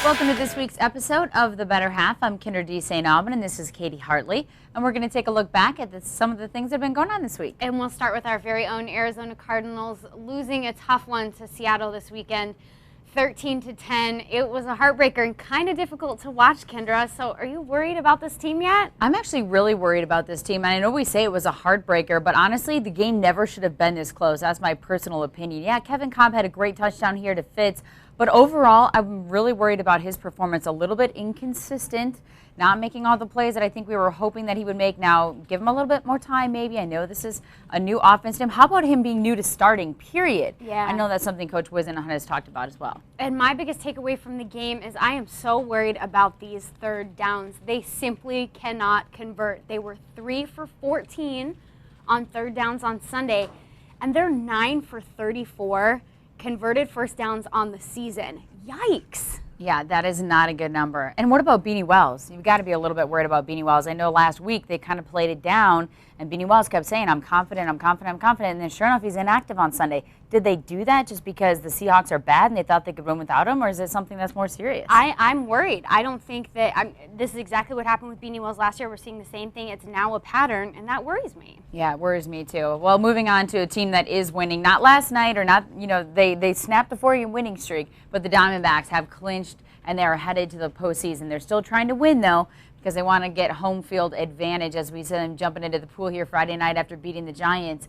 Welcome to this week's episode of The Better Half. I'm Kyndra de St, and this is Katy Hartley. And we're going to take a look back at some of the things that have been going on this week. And we'll start with our very own Arizona Cardinals losing a tough one to Seattle this weekend, 13-10. It was a heartbreaker and kind of difficult to watch, Kyndra. So are you worried about this team yet? I'm actually really worried about this team. And I know we say it was a heartbreaker, but honestly, the game never should have been this close. That's my personal opinion. Yeah, Kevin Cobb had a great touchdown here to Fitz. But overall, I'm really worried about his performance. A little bit inconsistent, not making all the plays that I think we were hoping that he would make. Now, give him a little bit more time, maybe. I know this is a new offense to him. How about him being new to starting, period? Yeah. I know that's something Coach Wizen has talked about as well. And my biggest takeaway from the game is I am so worried about these third downs. They simply cannot convert. They were 3 for 14 on third downs on Sunday, and they're 9 for 34. Converted first downs on the season. Yikes. Yeah, that is not a good number. And what about Beanie Wells? You've got to be a little bit worried about Beanie Wells. I know last week they kind of played it down, and Beanie Wells kept saying, I'm confident, I'm confident, I'm confident. And then sure enough, he's inactive on Sunday. Did they do that just because the Seahawks are bad and they thought they could win without him, or is it something that's more serious? I'm worried. I don't think that this is exactly what happened with Beanie Wells last year. We're seeing the same thing. It's now a pattern, and that worries me. Yeah, it worries me too. Well, moving on to a team that is winning, not last night or not, they snapped the 4-game winning streak, but the Diamondbacks have clinched and they are headed to the postseason. They're still trying to win, though, because they want to get home field advantage, as we said, jumping into the pool here Friday night after beating the Giants.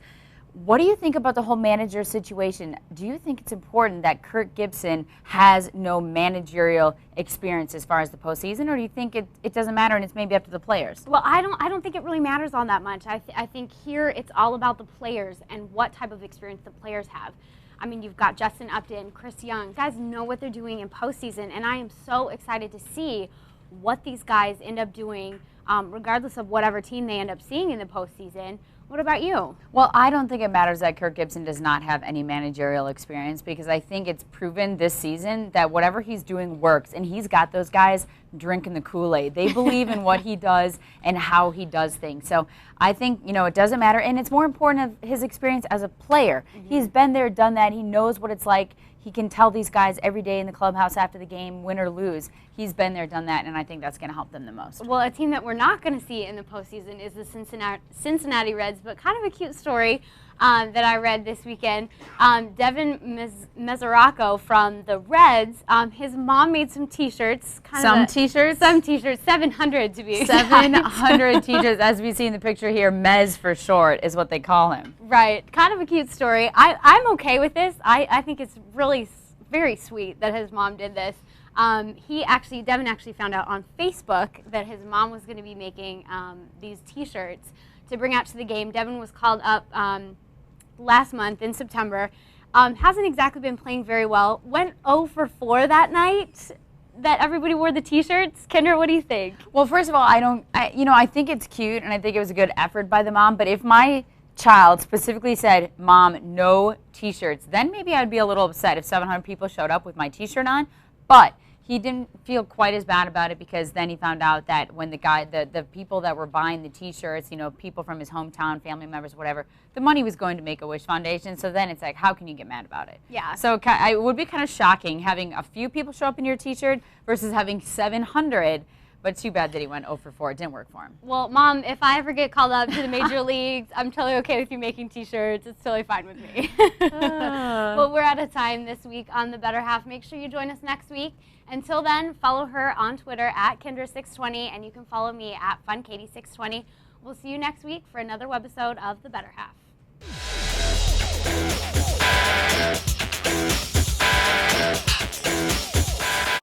What do you think about the whole manager situation? Do you think it's important that Kirk Gibson has no managerial experience as far as the postseason, or do you think it doesn't matter and it's maybe up to the players? Well, I don't think it really matters all that much. I think here it's all about the players and what type of experience the players have. I mean, you've got Justin Upton, Chris Young. Guys know what they're doing in postseason, and I am so excited to see what these guys end up doing, regardless of whatever team they end up seeing in the postseason. What about you? Well, I don't think it matters that Kirk Gibson does not have any managerial experience, because I think it's proven this season that whatever he's doing works, and he's got those guys drinking the Kool-Aid. They believe in what he does and how he does things. So I think, it doesn't matter, and it's more important of his experience as a player. Mm-hmm. He's been there, done that. He knows what it's like. He can tell these guys every day in the clubhouse after the game, win or lose. He's been there, done that, and I think that's going to help them the most. Well, a team that we're not going to see in the postseason is the Cincinnati Reds, but kind of a cute story that I read this weekend. Devin Mesoraco from the Reds, his mom made some T-shirts. Some T-shirts? Some T-shirts, 700 to be exact. 700 T-shirts, as we see in the picture here. Mez for short is what they call him. Right. Kind of a cute story. I'm okay with this. I think it's really very sweet that his mom did this. Devin actually found out on Facebook that his mom was going to be making these T-shirts to bring out to the game. Devin was called up last month in September. Hasn't exactly been playing very well. Went 0 for 4 that night that everybody wore the T-shirts. Kyndra, what do you think? Well, first of all, I think it's cute, and I think it was a good effort by the mom. But if my child specifically said, Mom, no T-shirts, then maybe I'd be a little upset if 700 people showed up with my T-shirt on. But he didn't feel quite as bad about it, because then he found out that when the people that were buying the T-shirts, people from his hometown, family members, whatever, the money was going to Make-A-Wish Foundation. So then it's like, how can you get mad about it? Yeah. So it would be kind of shocking having a few people show up in your T-shirt versus having 700. But too bad that he went 0 for 4. It didn't work for him. Well, Mom, if I ever get called up to the major leagues, I'm totally okay with you making T-shirts. It's totally fine with me. Well, we're out of time this week on The Better Half. Make sure you join us next week. Until then, follow her on Twitter at Kyndra620, and you can follow me at FunKaty620. We'll see you next week for another webisode of The Better Half.